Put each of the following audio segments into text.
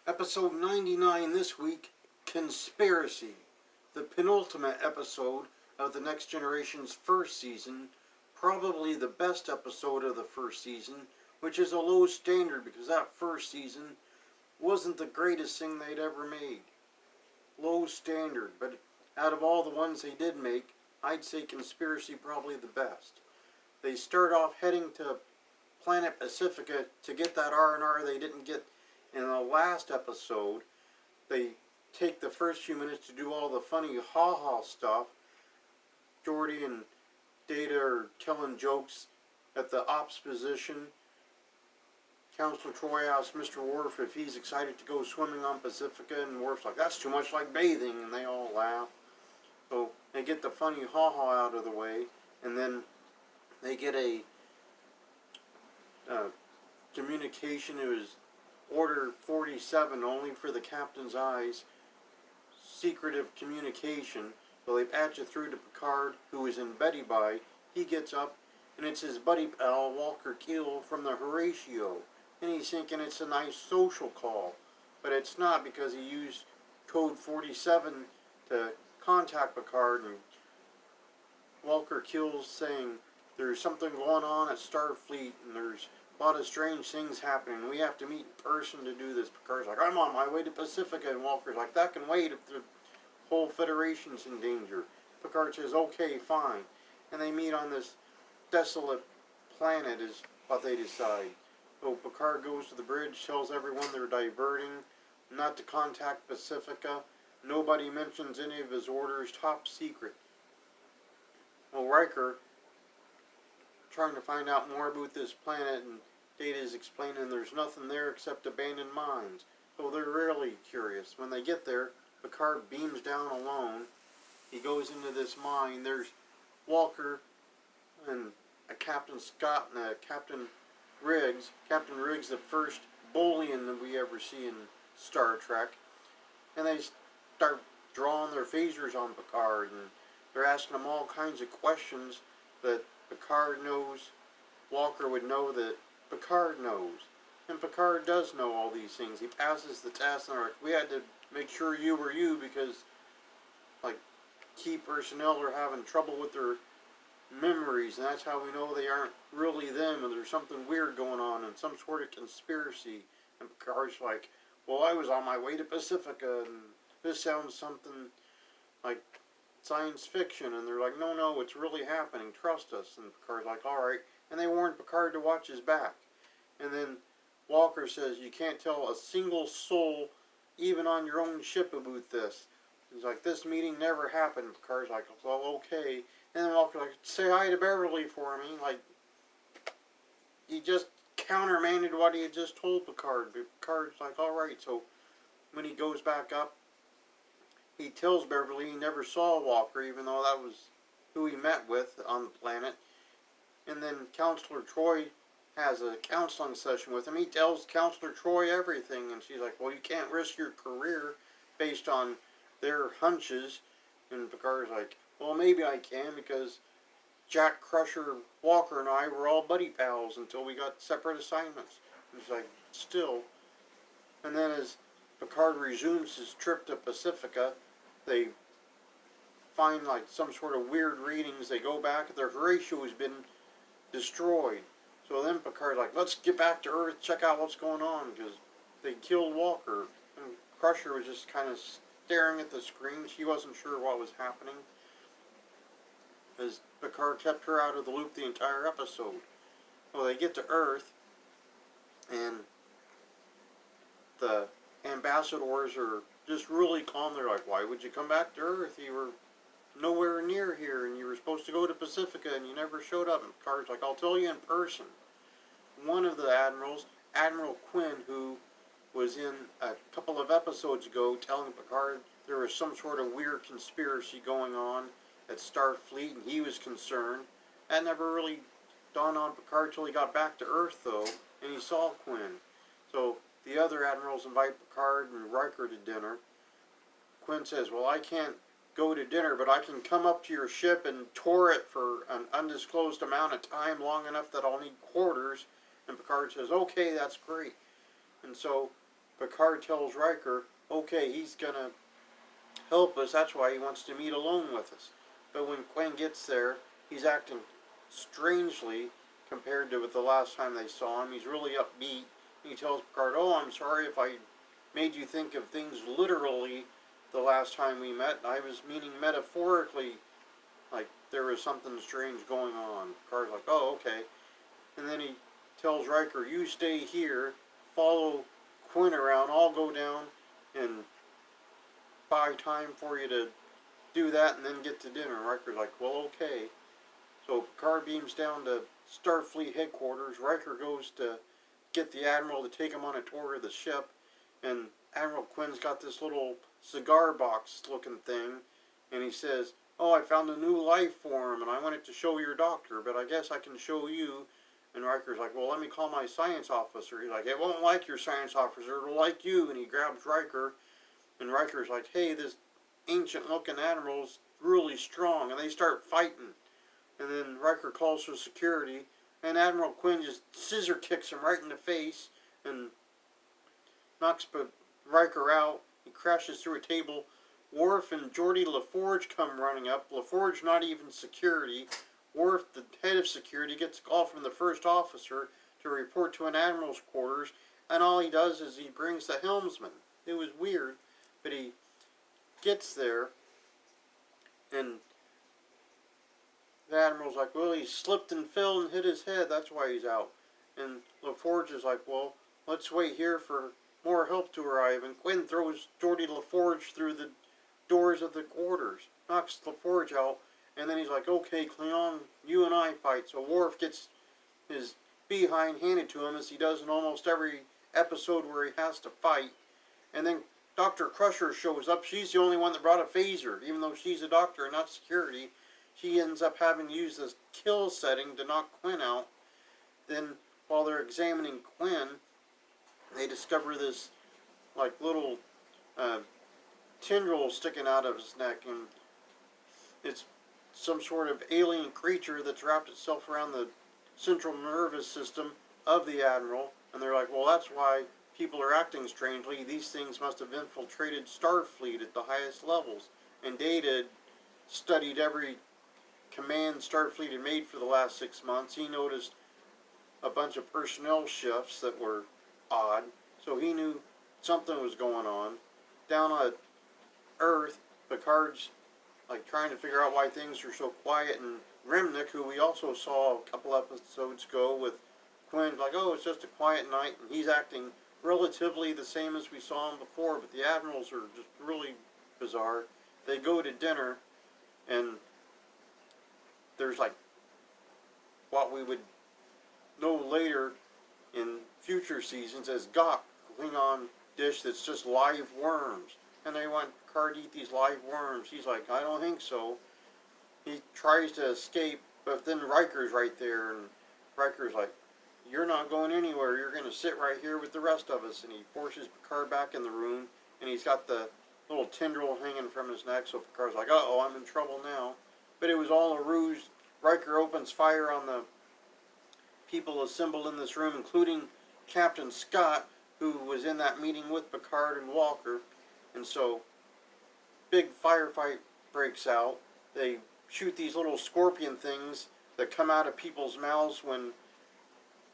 Episode 99 this week, Conspiracy, the penultimate episode of the Next Generation's first season, probably the best episode of the first season, which is a low standard because that first season wasn't the greatest thing they'd ever made. Low standard, but out of all the ones they did make, I'd say Conspiracy probably the best. They start off heading to Planet Pacifica to get that R&R they didn't get in the last episode. They take the first few minutes to do all the funny ha-ha stuff. Geordi and Data are telling jokes at the ops position. Counselor Troy asks Mr. Worf if he's excited to go swimming on Pacifica, and Worf's like, that's too much like bathing, and they all laugh. So they get the funny ha-ha out of the way, and then they get a communication. It was Order 47, only for the captain's eyes, secretive communication. So they patch it through to Picard, who is in Betty by. He gets up, and it's his buddy pal, Walker Keel, from the Horatio. And he's thinking it's a nice social call. But it's not, because he used code 47 to contact Picard, and Walker Keel's saying there's something going on at Starfleet, and there's a lot of strange things happening. We have to meet in person to do this. Picard's like, I'm on my way to Pacifica. And Walker's like, that can wait if the whole Federation's in danger. Picard says, okay, fine. And they meet on this desolate planet is what they decide. So Picard goes to the bridge, tells everyone they're diverting, not to contact Pacifica. Nobody mentions any of his orders, top secret. Well, Riker, trying to find out more about this planet, and Data is explaining there's nothing there except abandoned mines. So they're really curious. When they get there, Picard beams down alone. He goes into this mine. There's Walker and a Captain Scott and a Captain Riggs. Captain Riggs, the first Bolian that we ever see in Star Trek. And they start drawing their phasers on Picard, and they're asking him all kinds of questions that Picard knows Walker would know that Picard knows. And Picard does know all these things. He passes the test, and they're like, we had to make sure you were you because, like, key personnel are having trouble with their memories, and that's how we know they aren't really them, and there's something weird going on, and some sort of conspiracy. And Picard's like, well, I was on my way to Pacifica, and this sounds something like science fiction. And they're like, no, it's really happening, trust us. And Picard's like, alright. And they warned Picard to watch his back. And then Walker says, you can't tell a single soul, even on your own ship, about this. He's like, this meeting never happened. Picard's like, well, okay. And then Walker's like, say hi to Beverly for me. Like, he just countermanded what he had just told Picard. But Picard's like, alright. So when he goes back up, he tells Beverly he never saw Walker, even though that was who he met with on the planet. And then Counselor Troy has a counseling session with him. He tells Counselor Troy everything, and she's like, well, you can't risk your career based on their hunches. And Picard's like, well, maybe I can, because Jack Crusher, Walker, and I were all buddy pals until we got separate assignments. And he's like, still. And then as Picard resumes his trip to Pacifica, they find like some sort of weird readings. They go back, their Horatio has been destroyed. So then Picard's like, let's get back to Earth, check out what's going on, because they killed Walker. And Crusher was just kind of staring at the screen. She wasn't sure what was happening, as Picard kept her out of the loop the entire episode. Well, they get to Earth, and the ambassadors are just really calm. They're like, why would you come back to Earth? You were nowhere near here, and you were supposed to go to Pacifica, and you never showed up. And Picard's like, I'll tell you in person. One of the admirals, Admiral Quinn, who was in a couple of episodes ago telling Picard there was some sort of weird conspiracy going on at Starfleet, and he was concerned. That never really dawned on Picard till he got back to Earth, though, and he saw Quinn. So the other admirals invite Picard and Riker to dinner. Quinn says, well, I can't go to dinner, but I can come up to your ship and tour it for an undisclosed amount of time, long enough that I'll need quarters. And Picard says, okay, that's great. And so Picard tells Riker, okay, he's gonna help us, that's why he wants to meet alone with us. But when Quinn gets there, he's acting strangely compared to the last time they saw him. He's really upbeat. He tells Picard, oh, I'm sorry if I made you think of things literally the last time we met. I was meaning metaphorically, like there was something strange going on. Picard's like, oh, okay. And then he tells Riker, you stay here, follow Quinn around, I'll go down and buy time for you to do that and then get to dinner. Riker's like, well, okay. So Picard beams down to Starfleet headquarters. Riker goes to get the Admiral to take him on a tour of the ship, and Admiral Quinn's got this little cigar box looking thing, and he says, oh, I found a new life form, and I wanted to show your doctor, but I guess I can show you. And Riker's like, well, let me call my science officer. He's like, it won't like your science officer, it'll like you. And he grabs Riker, and Riker's like, hey, this ancient-looking admiral's really strong, and they start fighting. And then Riker calls for security, and Admiral Quinn just scissor kicks him right in the face and knocks Riker out. He crashes through a table. Worf and Geordi LaForge come running up. LaForge not even security. Worf, the head of security, gets a call from the first officer to report to an admiral's quarters, and all he does is he brings the helmsman. It was weird, but he gets there, and the admiral's like, well, he slipped and fell and hit his head, that's why he's out. And LaForge is like, well, let's wait here for more help to arrive. And Quinn throws Geordi LaForge through the doors of the quarters, knocks LaForge out, and then he's like, okay, Cleon, you and I fight. So Worf gets his behind handed to him, as he does in almost every episode where he has to fight. And then Dr. Crusher shows up. She's the only one that brought a phaser, even though she's a doctor and not security. She ends up having to use this kill setting to knock Quinn out. Then, while they're examining Quinn, they discover this, like, little tendril sticking out of his neck, and it's some sort of alien creature that's wrapped itself around the central nervous system of the Admiral. And they're like, well, that's why people are acting strangely. These things must have infiltrated Starfleet at the highest levels. And Data studied every command Starfleet had made for the last 6 months. He noticed a bunch of personnel shifts that were odd, so he knew something was going on. Down on Earth, Picard's like trying to figure out why things are so quiet, and Remnick, who we also saw a couple episodes ago with Quinn, like, oh, it's just a quiet night, and he's acting relatively the same as we saw him before, but the Admirals are just really bizarre. They go to dinner, and there's like what we would know later in future seasons as Gok, Klingon dish that's just live worms. And they want Picard to eat these live worms. He's like, I don't think so. He tries to escape, but then Riker's right there, and Riker's like, you're not going anywhere. You're going to sit right here with the rest of us. And he forces Picard back in the room, and he's got the little tendril hanging from his neck, so Picard's like, uh-oh, I'm in trouble now. But it was all a ruse. Riker opens fire on the people assembled in this room, including Captain Scott, who was in that meeting with Picard and Walker. And so, big firefight breaks out. They shoot these little scorpion things that come out of people's mouths when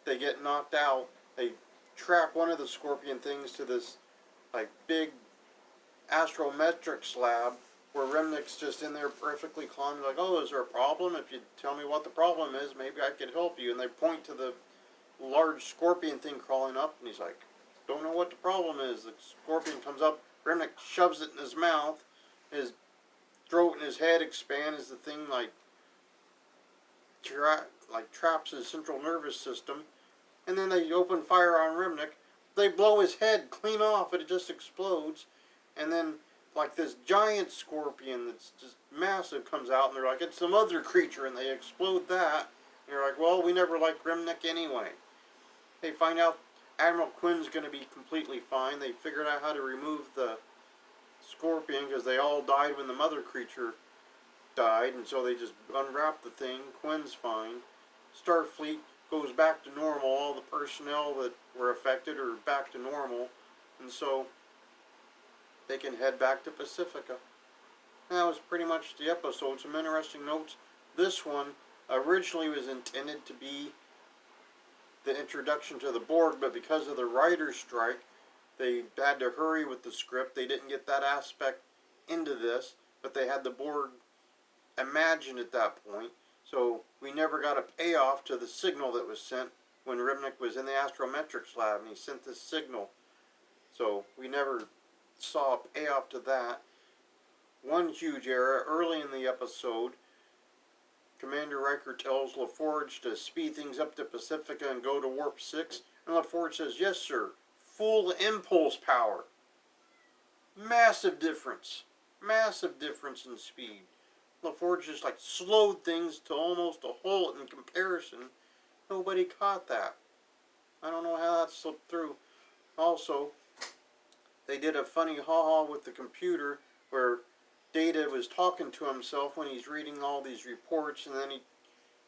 they get knocked out. They trap one of the scorpion things to this like big astrometric slab where Remnick's just in there perfectly calm, like, oh, is there a problem? If you tell me what the problem is, maybe I could help you. And they point to the large scorpion thing crawling up, and he's like, don't know what the problem is. The scorpion comes up, Remnick shoves it in his mouth, his throat and his head expand as the thing like traps his central nervous system, and then they open fire on Remnick. They blow his head clean off, and it just explodes. And then like this giant scorpion that's just massive comes out, and they're like, it's some other creature, and they explode that. And you're like, well, we never liked Remnick anyway. They find out Admiral Quinn's going to be completely fine. They figured out how to remove the scorpion because they all died when the mother creature died, and so they just unwrapped the thing. Quinn's fine. Starfleet goes back to normal. All the personnel that were affected are back to normal. And so they can head back to Pacifica. And that was pretty much the episode. Some interesting notes. This one originally was intended to be the introduction to the Borg, but because of the writer's strike, they had to hurry with the script. They didn't get that aspect into this, but they had the Borg imagined at that point. So we never got a payoff to the signal that was sent when Ribnick was in the astrometrics lab and he sent this signal. So we never saw a payoff to that. One huge error early in the episode, Commander Riker tells LaForge to speed things up to Pacifica and go to Warp 6. And LaForge says, yes, sir. Full impulse power. Massive difference. Massive difference in speed. LaForge just like slowed things to almost a halt in comparison. Nobody caught that. I don't know how that slipped through. Also, they did a funny ha-ha with the computer where Data was talking to himself when he's reading all these reports, and then he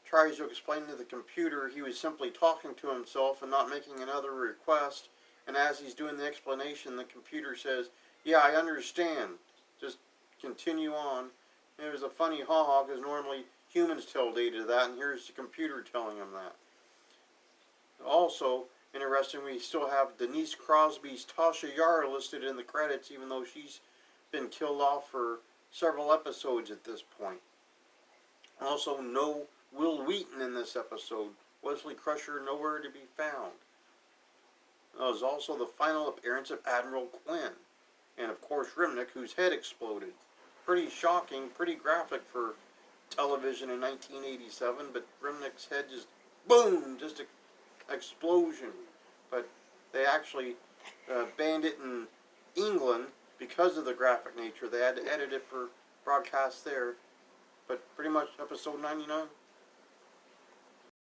tries to explain to the computer he was simply talking to himself and not making another request. And as he's doing the explanation, the computer says, yeah, I understand. Just continue on. And it was a funny ha-ha because normally humans tell Data that, and here's the computer telling him that. Also, interesting, we still have Denise Crosby's Tasha Yar listed in the credits, even though she's been killed off for several episodes at this point. Also, no Will Wheaton in this episode. Wesley Crusher nowhere to be found. That was also the final appearance of Admiral Quinn. And of course Ribnick, whose head exploded. Pretty shocking, pretty graphic for television in 1987, but Ribnick's head just, boom, just an explosion. But they actually banned it in England because of the graphic nature. They had to edit it for broadcast there. But pretty much episode 99